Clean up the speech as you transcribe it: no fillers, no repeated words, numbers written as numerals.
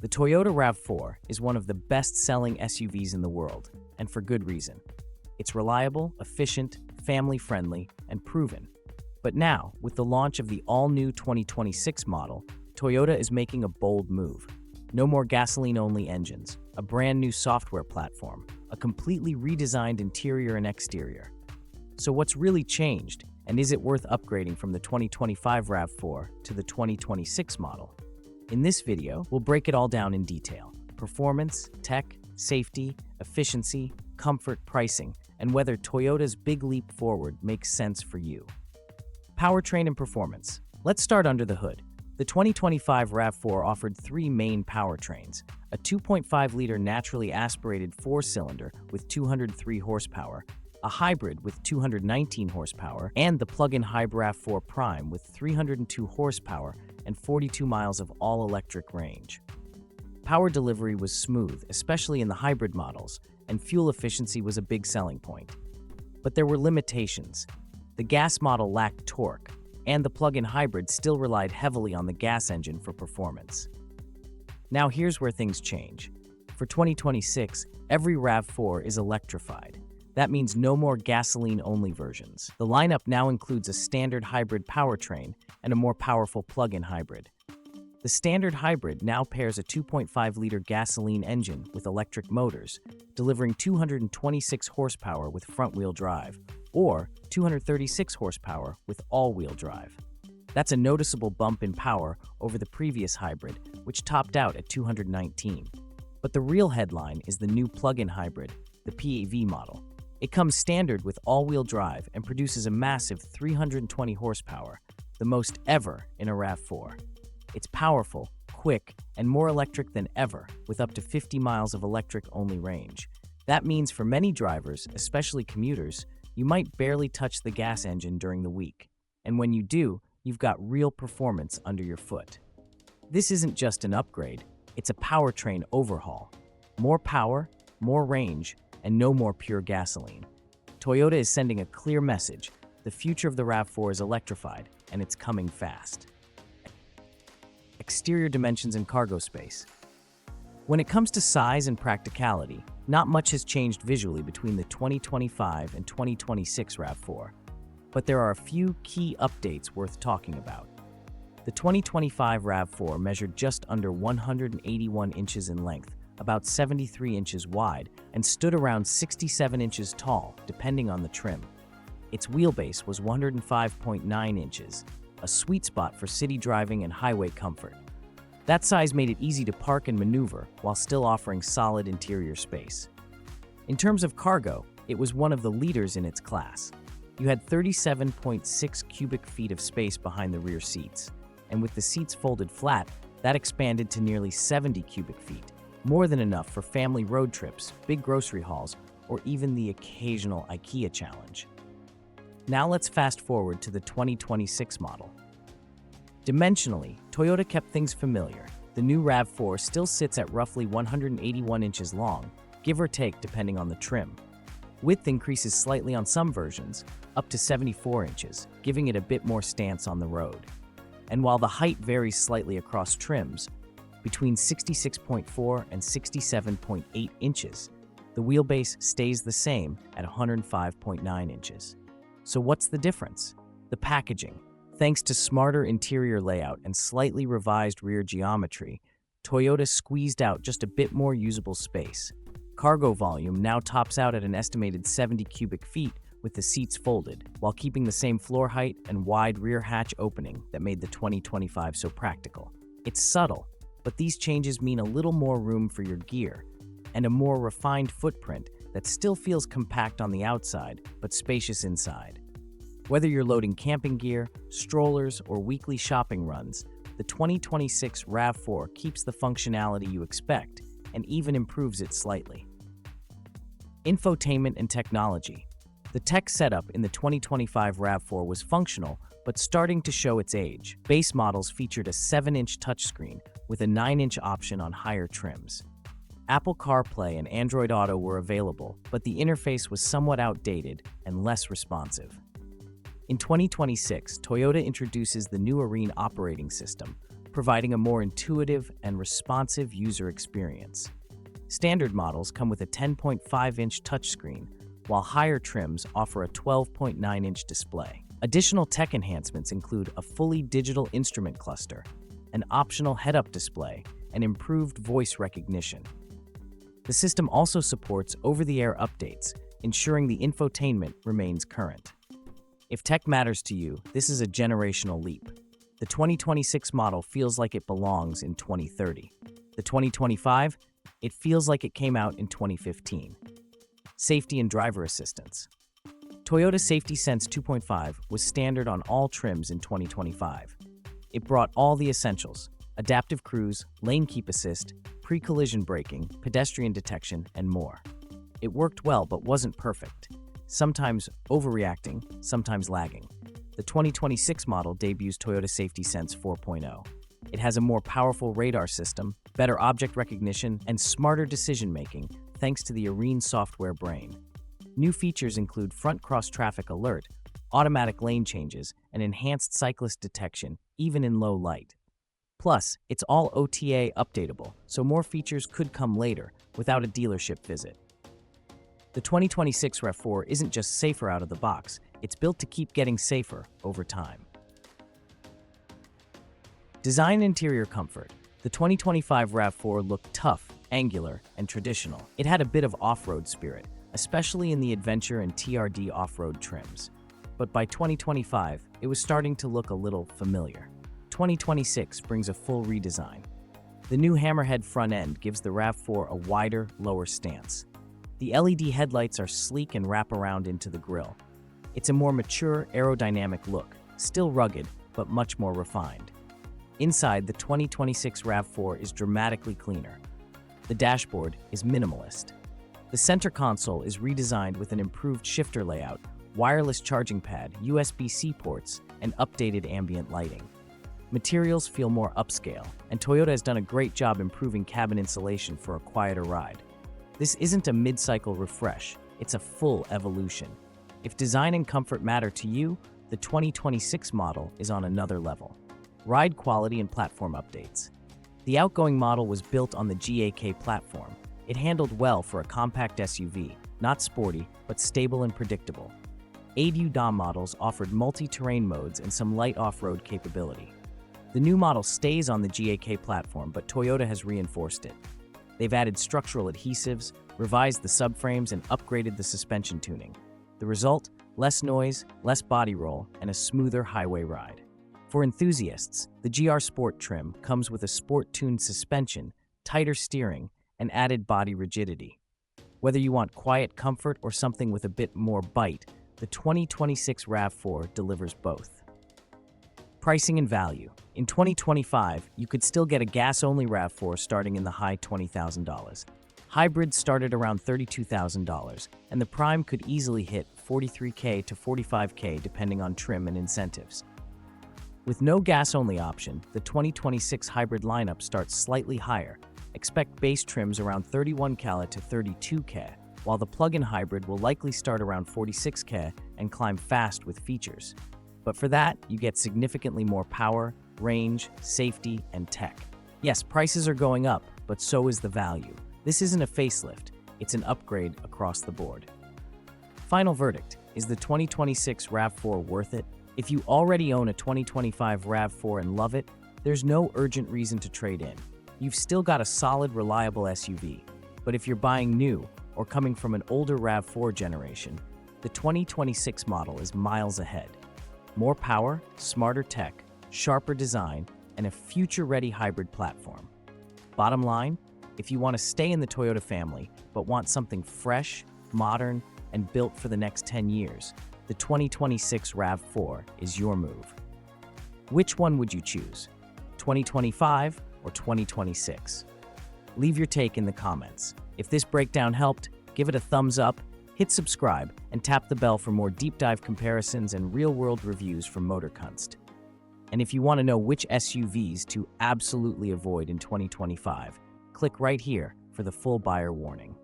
The Toyota RAV4 is one of the best-selling SUVs in the world, and for good reason. It's reliable, efficient, family-friendly, and proven. But now, with the launch of the all-new 2026 model, Toyota is making a bold move. No more gasoline-only engines, a brand-new software platform, a completely redesigned interior and exterior. So what's really changed, and is it worth upgrading from the 2025 RAV4 to the 2026 model? In this video, we'll break it all down in detail. Performance, tech, safety, efficiency, comfort, pricing, and whether Toyota's big leap forward makes sense for you. Powertrain and performance. Let's start under the hood. The 2025 RAV4 offered three main powertrains: a 2.5-liter naturally aspirated four-cylinder with 203 horsepower, a hybrid with 219 horsepower, and the plug-in hybrid RAV4 Prime with 302 horsepower and 42 miles of all-electric range. Power delivery was smooth, especially in the hybrid models, and fuel efficiency was a big selling point. But there were limitations. The gas model lacked torque, and the plug-in hybrid still relied heavily on the gas engine for performance. Now here's where things change. For 2026, every RAV4 is electrified. That means no more gasoline-only versions. The lineup now includes a standard hybrid powertrain and a more powerful plug-in hybrid. The standard hybrid now pairs a 2.5-liter gasoline engine with electric motors, delivering 226 horsepower with front-wheel drive, or 236 horsepower with all-wheel drive. That's a noticeable bump in power over the previous hybrid, which topped out at 219. But the real headline is the new plug-in hybrid, the PAV model. It comes standard with all-wheel drive and produces a massive 320 horsepower, the most ever in a RAV4. It's powerful, quick, and more electric than ever, with up to 50 miles of electric-only range. That means for many drivers, especially commuters, you might barely touch the gas engine during the week. And when you do, you've got real performance under your foot. This isn't just an upgrade, it's a powertrain overhaul. More power, more range, and no more pure gasoline. Toyota is sending a clear message: the future of the RAV4 is electrified, and it's coming fast. Exterior dimensions and cargo space. When it comes to size and practicality, not much has changed visually between the 2025 and 2026 RAV4, but there are a few key updates worth talking about. The 2025 RAV4 measured just under 181 inches in length, about 73 inches wide, and stood around 67 inches tall, depending on the trim. Its wheelbase was 105.9 inches, a sweet spot for city driving and highway comfort. That size made it easy to park and maneuver while still offering solid interior space. In terms of cargo, it was one of the leaders in its class. You had 37.6 cubic feet of space behind the rear seats, and with the seats folded flat, that expanded to nearly 70 cubic feet. More than enough for family road trips, big grocery hauls, or even the occasional IKEA challenge. Now let's fast forward to the 2026 model. Dimensionally, Toyota kept things familiar. The new RAV4 still sits at roughly 181 inches long, give or take depending on the trim. Width increases slightly on some versions, up to 74 inches, giving it a bit more stance on the road. And while the height varies slightly across trims, between 66.4 and 67.8 inches, the wheelbase stays the same at 105.9 inches. So what's the difference? The packaging. Thanks to smarter interior layout and slightly revised rear geometry, Toyota squeezed out just a bit more usable space. Cargo volume now tops out at an estimated 70 cubic feet with the seats folded, while keeping the same floor height and wide rear hatch opening that made the 2025 so practical. It's subtle, but these changes mean a little more room for your gear and a more refined footprint that still feels compact on the outside but spacious inside. Whether you're loading camping gear, strollers, or weekly shopping runs, the 2026 RAV4 keeps the functionality you expect and even improves it slightly. Infotainment and technology. The tech setup in the 2025 RAV4 was functional, but starting to show its age. Base models featured a 7-inch touchscreen with a 9-inch option on higher trims. Apple CarPlay and Android Auto were available, but the interface was somewhat outdated and less responsive. In 2026, Toyota introduces the new Arene operating system, providing a more intuitive and responsive user experience. Standard models come with a 10.5-inch touchscreen, while higher trims offer a 12.9-inch display. Additional tech enhancements include a fully digital instrument cluster, an optional head-up display, and improved voice recognition. The system also supports over-the-air updates, ensuring the infotainment remains current. If tech matters to you, this is a generational leap. The 2026 model feels like it belongs in 2030. The 2025, it feels like it came out in 2015. Safety and driver assistance. Toyota Safety Sense 2.5 was standard on all trims in 2025. It brought all the essentials: adaptive cruise, lane keep assist, pre-collision braking, pedestrian detection, and more. It worked well but wasn't perfect, sometimes overreacting, sometimes lagging. The 2026 model debuts Toyota Safety Sense 4.0. It has a more powerful radar system, better object recognition, and smarter decision-making thanks to the Arene software brain. New features include front cross-traffic alert, automatic lane changes, and enhanced cyclist detection, even in low light. Plus, it's all OTA updatable, so more features could come later without a dealership visit. The 2026 RAV4 isn't just safer out of the box, it's built to keep getting safer over time. Design and interior comfort. The 2025 RAV4 looked tough, angular, and traditional. It had a bit of off-road spirit, especially in the adventure and TRD off-road trims. But by 2025, it was starting to look a little familiar. 2026 brings a full redesign. The new hammerhead front end gives the RAV4 a wider, lower stance. The LED headlights are sleek and wrap around into the grille. It's a more mature, aerodynamic look, still rugged, but much more refined. Inside, the 2026 RAV4 is dramatically cleaner. The dashboard is minimalist. The center console is redesigned with an improved shifter layout, wireless charging pad, USB-C ports, and updated ambient lighting. Materials feel more upscale, and Toyota has done a great job improving cabin insulation for a quieter ride. This isn't a mid-cycle refresh, it's a full evolution. If design and comfort matter to you, the 2026 model is on another level. Ride quality and platform updates. The outgoing model was built on the GAK platform. It handled well for a compact SUV, not sporty, but stable and predictable. ADU DOM models offered multi-terrain modes and some light off-road capability. The new model stays on the GAK platform, but Toyota has reinforced it. They've added structural adhesives, revised the subframes, and upgraded the suspension tuning. The result? Less noise, less body roll, and a smoother highway ride. For enthusiasts, the GR Sport trim comes with a sport-tuned suspension, tighter steering, and added body rigidity. Whether you want quiet comfort or something with a bit more bite, the 2026 RAV4 delivers both. Pricing and value. In 2025, you could still get a gas-only RAV4 starting in the high $20,000. Hybrids started around $32,000, and the Prime could easily hit $43K to $45K depending on trim and incentives. With no gas-only option, the 2026 hybrid lineup starts slightly higher. Expect base trims around $31K to $32K, while the plug-in hybrid will likely start around $46K and climb fast with features. But for that, you get significantly more power, range, safety, and tech. Yes, prices are going up, but so is the value. This isn't a facelift, it's an upgrade across the board. Final verdict, is the 2026 RAV4 worth it? If you already own a 2025 RAV4 and love it, there's no urgent reason to trade in. You've still got a solid, reliable SUV. But if you're buying new or coming from an older RAV4 generation, the 2026 model is miles ahead. More power, smarter tech, sharper design, and a future-ready hybrid platform. Bottom line, if you want to stay in the Toyota family but want something fresh, modern, and built for the next 10 years, the 2026 RAV4 is your move. Which one would you choose? 2025 or 2026? Leave your take in the comments. If this breakdown helped, give it a thumbs up, hit subscribe, and tap the bell for more deep dive comparisons and real-world reviews from MotorKunst. And if you want to know which SUVs to absolutely avoid in 2025, click right here for the full buyer warning.